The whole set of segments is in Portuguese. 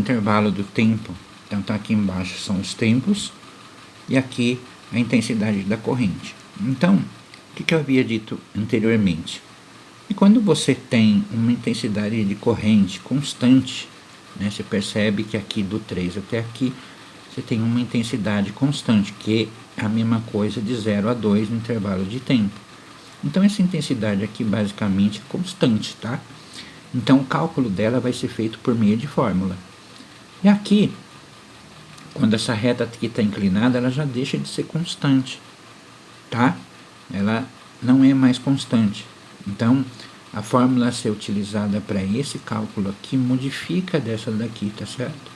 intervalo do tempo. Então tá aqui embaixo são os tempos e aqui a intensidade da corrente. Então, o que eu havia dito anteriormente? E quando você tem uma intensidade de corrente constante, né, você percebe que aqui do 3 até aqui, você tem uma intensidade constante, que é a mesma coisa de 0 a 2 no intervalo de tempo. Então essa intensidade aqui basicamente é constante, tá? Então o cálculo dela vai ser feito por meio de fórmula. E aqui, quando essa reta aqui está inclinada, ela já deixa de ser constante, tá? Ela não é mais constante. Então, a fórmula a ser utilizada para esse cálculo aqui modifica dessa daqui, tá certo?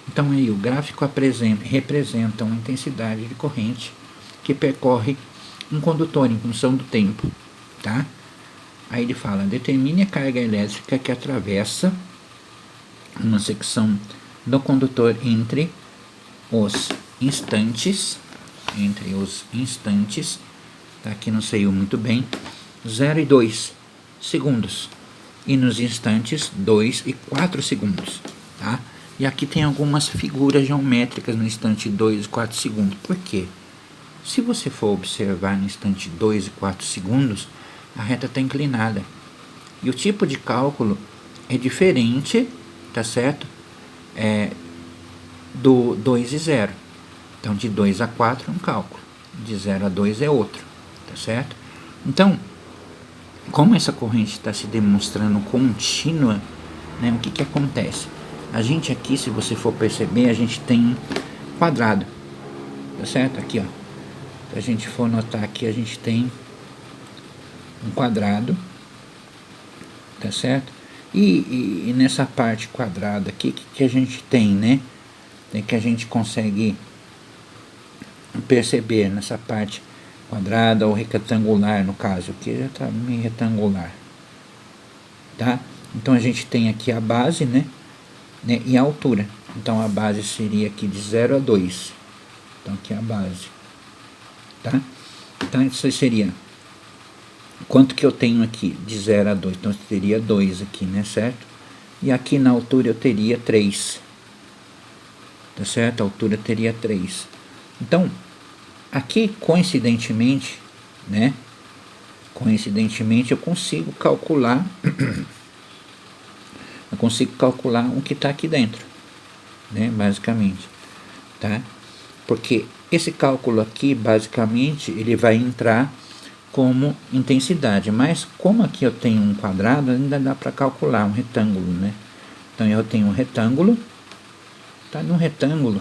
Então, aí o gráfico representa uma intensidade de corrente que percorre um condutor em função do tempo, tá? Aí ele fala, determine a carga elétrica que atravessa uma secção do condutor entre os instantes, tá? Aqui não saiu muito bem, 0 e 2 segundos, e nos instantes 2 e 4 segundos, tá? E aqui tem algumas figuras geométricas no instante 2 e 4 segundos. Por quê? Se você for observar no instante 2 e 4 segundos, a reta está inclinada. E o tipo de cálculo é diferente, tá certo? Do 2 e 0. Então, de 2 a 4 é um cálculo, de 0 a 2 é outro, tá certo? Então, como essa corrente está se demonstrando contínua, né, o que acontece? A gente aqui, se você for perceber, a gente tem quadrado, tá certo? Aqui, ó. Se a gente for notar aqui, a gente tem um quadrado, tá certo? E nessa parte quadrada aqui, que a gente tem, né? Tem que a gente consegue perceber nessa parte quadrada ou retangular, no caso, aqui já está meio retangular, tá? Então a gente tem aqui a base, né? E a altura. Então a base seria aqui de 0 a 2. Então aqui é a base, tá? Então isso seria quanto que eu tenho aqui de 0 a 2. Então eu teria 2 aqui, né, certo? E aqui na altura eu teria 3, tá certo? A altura teria 3. Então aqui coincidentemente, né, eu consigo calcular o que está aqui dentro, né, basicamente, tá? Porque esse cálculo aqui, basicamente, ele vai entrar como intensidade, mas como aqui eu tenho um quadrado, ainda dá para calcular um retângulo, né? Então eu tenho um retângulo, tá? No retângulo,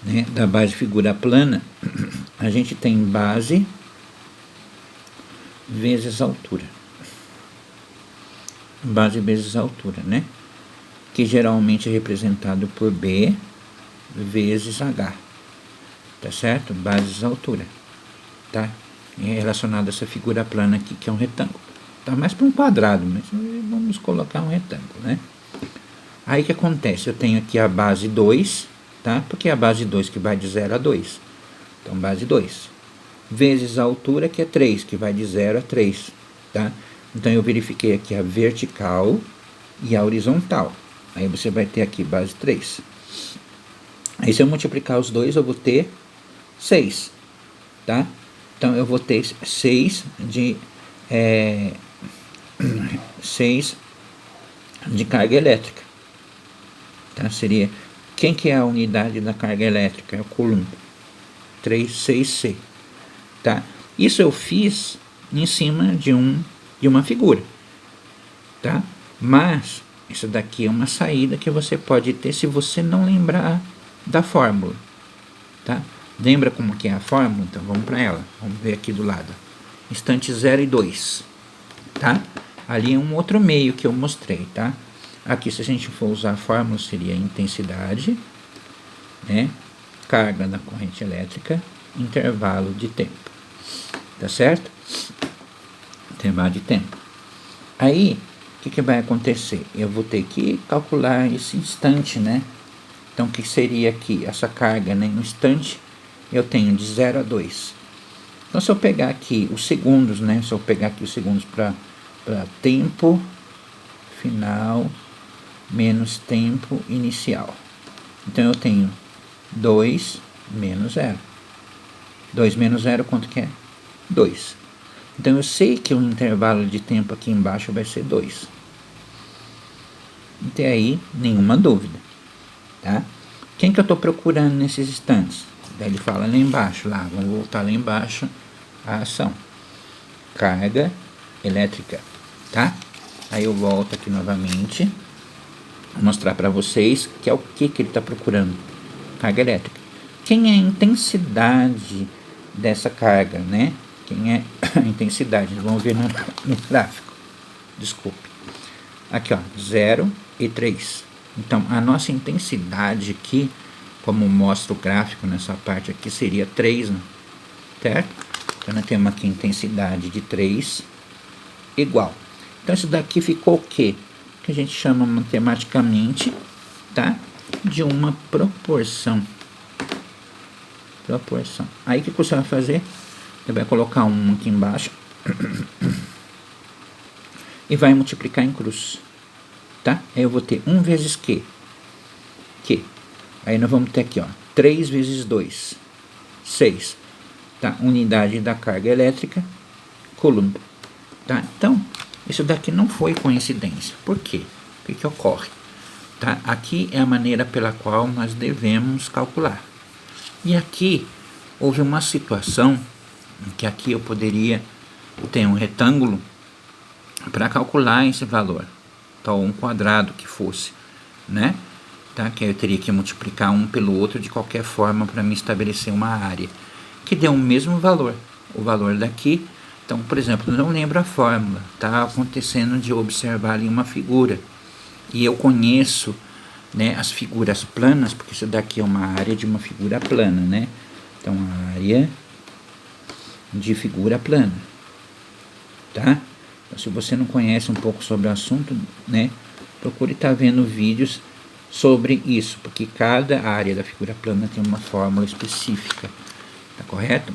né, da base figura plana, a gente tem base vezes altura. Base vezes altura, né? Que geralmente é representado por B vezes H, tá certo? Bases altura, tá? É relacionado a essa figura plana aqui, que é um retângulo. Tá mais para um quadrado, mas vamos colocar um retângulo, né? Aí o que acontece? Eu tenho aqui a base 2, tá? Porque é a base 2 que vai de 0 a 2. Então, base 2. Vezes a altura, que é 3, que vai de 0 a 3, tá? Então, eu verifiquei aqui a vertical e a horizontal. Aí você vai ter aqui base 3. Aí, se eu multiplicar os dois, eu vou ter 6, tá? Então, eu vou ter 6 de carga elétrica, tá? Seria, quem que é a unidade da carga elétrica? É o coulomb, 6C, tá? Isso eu fiz em cima de uma figura, tá? Mas isso daqui é uma saída que você pode ter se você não lembrar da fórmula, tá? Lembra como que é a fórmula? Então vamos para ela. Vamos ver aqui do lado. Instante 0 e 2, tá? Ali é um outro meio que eu mostrei, tá? Aqui, se a gente for usar a fórmula, seria intensidade, né? Carga da corrente elétrica, intervalo de tempo, tá certo? Intervalo de tempo. Aí, o que vai acontecer? Eu vou ter que calcular esse instante, né? Então, o que seria aqui? Essa carga, né? No instante, eu tenho de 0 a 2. Então, se eu pegar aqui os segundos, né? Se eu pegar aqui os segundos para tempo final menos tempo inicial. Então eu tenho 2 menos 0. 2 menos 0, quanto que é? 2. Então eu sei que o intervalo de tempo aqui embaixo vai ser 2. Não tem aí nenhuma dúvida, tá? Quem que eu estou procurando nesses instantes? Daí ele fala lá embaixo, vamos voltar lá embaixo, a ação. Carga elétrica, tá? Aí eu volto aqui novamente, vou mostrar para vocês que é o que ele está procurando. Carga elétrica. Quem é a intensidade dessa carga, né? Quem é a intensidade? Vamos ver no gráfico. Desculpe. Aqui, ó, 0 e 3. Então, a nossa intensidade aqui, como mostra o gráfico nessa parte aqui, seria 3, né? Certo? Então, nós temos aqui intensidade de 3 igual. Então, isso daqui ficou o quê? Que a gente chama matematicamente, tá? De uma proporção. Proporção. Aí, o que você vai fazer? Você vai colocar 1 aqui embaixo e vai multiplicar em cruz, tá? Aí eu vou ter 1 vezes Q. Aí nós vamos ter aqui, ó, 3 vezes 2, 6, tá? Unidade da carga elétrica, coulomb, tá? Então, isso daqui não foi coincidência. Por quê? O que ocorre? Tá? Aqui é a maneira pela qual nós devemos calcular. E aqui houve uma situação em que aqui eu poderia ter um retângulo para calcular esse valor, então um quadrado que fosse, né? Tá? Que eu teria que multiplicar um pelo outro de qualquer forma para me estabelecer uma área que dê o mesmo valor, o valor daqui. Então, por exemplo, não lembro a fórmula, tá acontecendo de observar ali uma figura e eu conheço, né, as figuras planas, porque isso daqui é uma área de uma figura plana, né? Então, a área de figura plana, tá? Então, se você não conhece um pouco sobre o assunto, né, procure estar vendo vídeos sobre isso, porque cada área da figura plana tem uma fórmula específica, tá correto?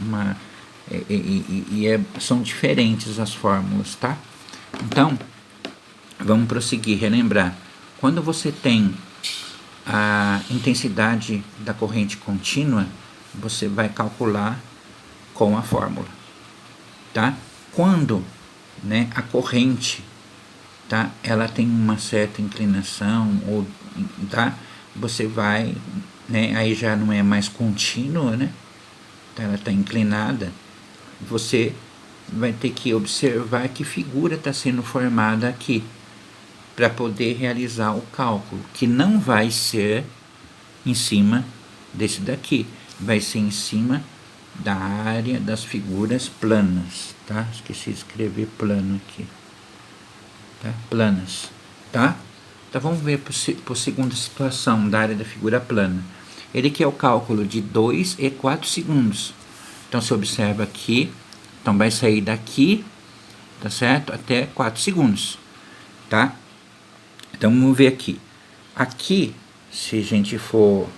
São diferentes as fórmulas, tá? Então, vamos prosseguir, relembrar. Quando você tem a intensidade da corrente contínua, você vai calcular com a fórmula, tá? Quando, né, a corrente, tá, ela tem uma certa inclinação, ou, tá, você vai, né, aí já não é mais contínua, né, tá, ela está inclinada, você vai ter que observar que figura está sendo formada aqui, para poder realizar o cálculo, que não vai ser em cima desse daqui, vai ser em cima da área das figuras planas, tá? Esqueci de escrever plano aqui, tá? Planas, tá? Então vamos ver por segunda situação da área da figura plana. Ele quer o cálculo de 2 e 4 segundos. Então você observa aqui, então vai sair daqui, tá certo? Até 4 segundos, tá? Então vamos ver aqui. Aqui, se a gente for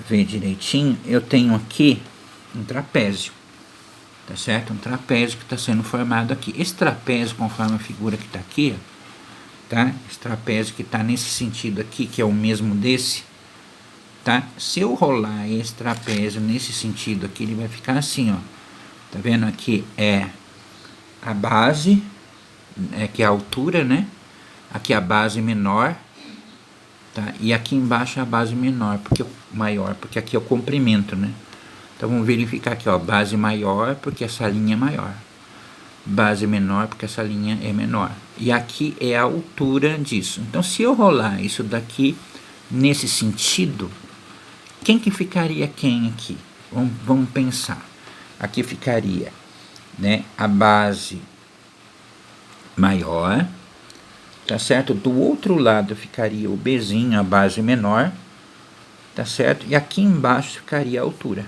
ver direitinho, eu tenho aqui um trapézio, tá certo? Um trapézio que está sendo formado aqui. Esse trapézio, conforme a figura que está aqui, tá? Esse trapézio que está nesse sentido aqui, que é o mesmo desse, tá? Se eu rolar esse trapézio nesse sentido aqui, ele vai ficar assim, ó. Tá vendo? Aqui é a base, que é a altura, né? Aqui a base menor, tá? E aqui embaixo é a base menor, maior, porque aqui é o comprimento, né? Então vamos verificar aqui, ó, base maior, porque essa linha é maior. Base menor, porque essa linha é menor. E aqui é a altura disso. Então, se eu rolar isso daqui nesse sentido, quem que ficaria quem aqui? Vamos pensar. Aqui ficaria, né, a base maior, tá certo? Do outro lado ficaria o Bzinho, a base menor, tá certo? E aqui embaixo ficaria a altura,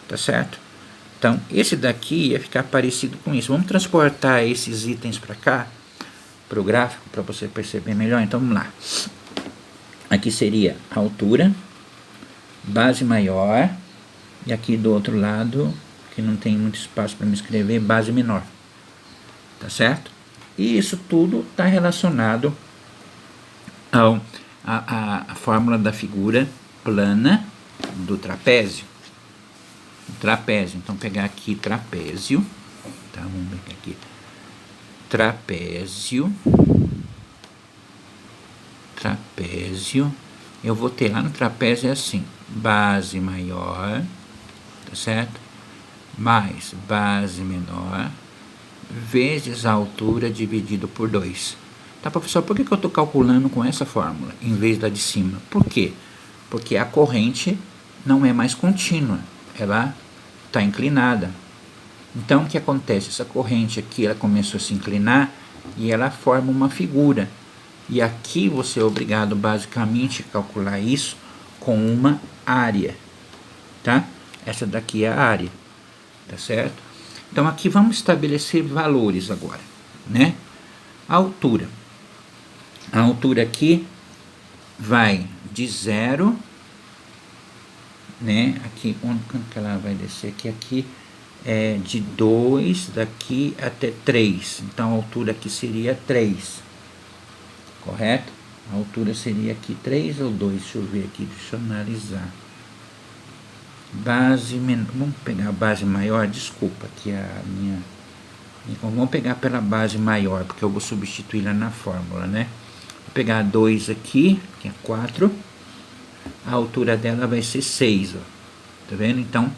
tá certo? Então, esse daqui ia ficar parecido com isso. Vamos transportar esses itens para cá, para o gráfico, para você perceber melhor. Então, vamos lá. Aqui seria a altura, base maior, e aqui do outro lado, que não tem muito espaço para me escrever, base menor, tá certo? E isso tudo está relacionado Então, a fórmula da figura plana do trapézio. Trapézio, então pegar aqui trapézio, tá? Vamos ver aqui. Trapézio, eu vou ter lá no trapézio assim, base maior, tá certo? Mais base menor, vezes a altura dividido por 2. Tá, professor, por que eu estou calculando com essa fórmula, em vez da de cima? Por quê? Porque a corrente não é mais contínua, ela está inclinada. Então, o que acontece? Essa corrente aqui, ela começou a se inclinar e ela forma uma figura. E aqui você é obrigado, basicamente, a calcular isso com uma área, tá? Essa daqui é a área, tá certo? Então, aqui vamos estabelecer valores agora, né? A altura. A altura aqui vai de 0, né? Aqui, quanto que ela vai descer? Aqui é de 2 daqui até 3. Então, a altura aqui seria 3. Correto? A altura seria aqui 3 ou 2? Deixa eu ver aqui, deixa eu analisar. Base menor. Vamos pegar a base maior? Desculpa, aqui a minha. Então, vamos pegar pela base maior, porque eu vou substituí-la na fórmula, né? Vou pegar 2 aqui, que é 4. A altura dela vai ser 6, ó. Tá vendo? Então,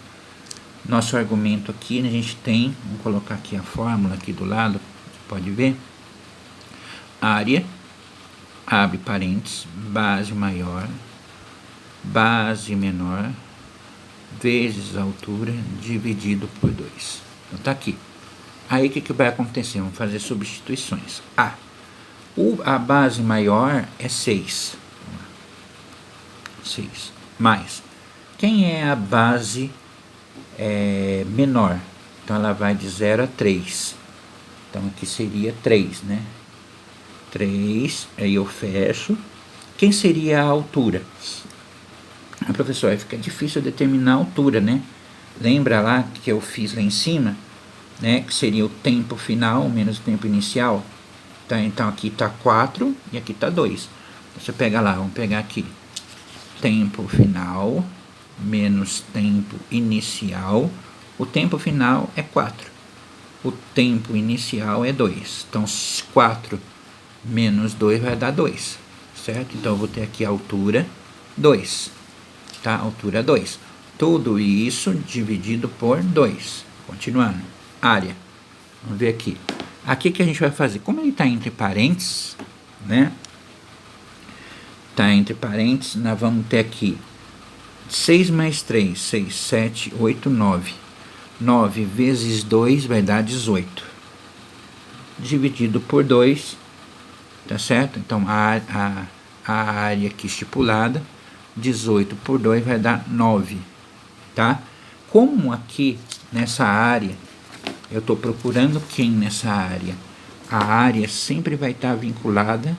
nosso argumento aqui, a gente tem, vamos colocar aqui a fórmula aqui do lado, você pode ver. Área, abre parênteses, base maior, base menor, vezes a altura, dividido por 2. Então, tá aqui. Aí, o que vai acontecer? Vamos fazer substituições. A base maior é 6. 6. Mais. Quem é a base menor? Então, ela vai de 0 a 3. Então, aqui seria 3, né? 3, aí eu fecho. Quem seria a altura? Professor, fica difícil determinar a altura, né? Lembra lá que eu fiz lá em cima, né? Que seria o tempo final menos o tempo inicial. Tá? Então, aqui está 4 e aqui está 2. Você pega lá, vamos pegar aqui. Tempo final menos tempo inicial. O tempo final é 4. O tempo inicial é 2. Então, 4 menos 2 vai dar 2, certo? Então, eu vou ter aqui a altura 2, tá? Altura 2. Tudo isso dividido por 2. Continuando. Área. Vamos ver aqui. Aqui que a gente vai fazer. Como ele está entre parênteses, né? Está entre parênteses, nós vamos ter aqui 6 mais 3, 6, 7, 8, 9. 9 vezes 2 vai dar 18. Dividido por 2, tá certo? Então, a área aqui estipulada, 18 por 2 vai dar 9, tá? Como aqui nessa área, eu estou procurando quem nessa área? A área sempre vai estar vinculada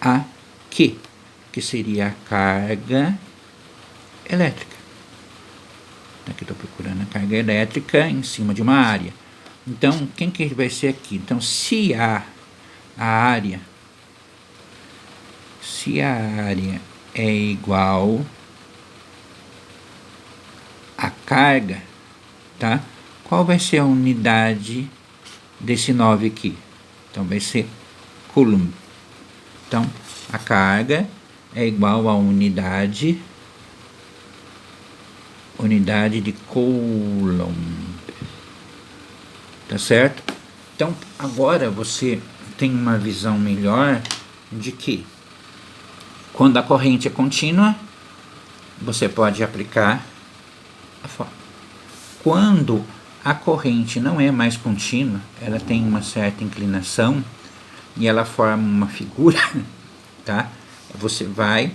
a Q, que seria a carga elétrica. Aqui estou procurando a carga elétrica em cima de uma área. Então, quem que vai ser aqui? Então, se a área é igual à carga, tá? Qual vai ser a unidade desse 9 aqui? Então, vai ser coulomb. Então, a carga é igual a unidade de Coulomb. Tá certo? Então, agora você tem uma visão melhor de que quando a corrente é contínua, você pode aplicar a fórmula. Quando a corrente não é mais contínua, ela tem uma certa inclinação e ela forma uma figura, tá? Você vai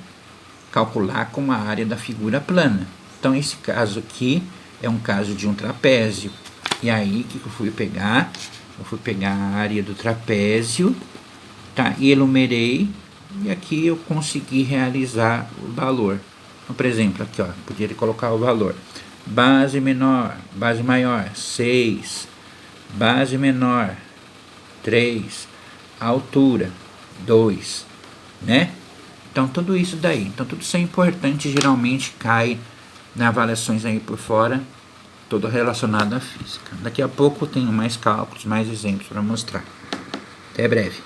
calcular com a área da figura plana. Então, esse caso aqui é um caso de um trapézio. E aí, o que eu fui pegar? Eu fui pegar a área do trapézio, tá? E enumerei, e aqui eu consegui realizar o valor. Então, por exemplo, aqui, ó, poderia colocar o valor. Base menor, base maior, 6. Base menor, 3. Altura, 2. né? Então tudo isso daí, então tudo isso é importante, geralmente cai nas avaliações aí por fora, todo relacionado à física. Daqui a pouco eu tenho mais cálculos, mais exemplos para mostrar. Até breve.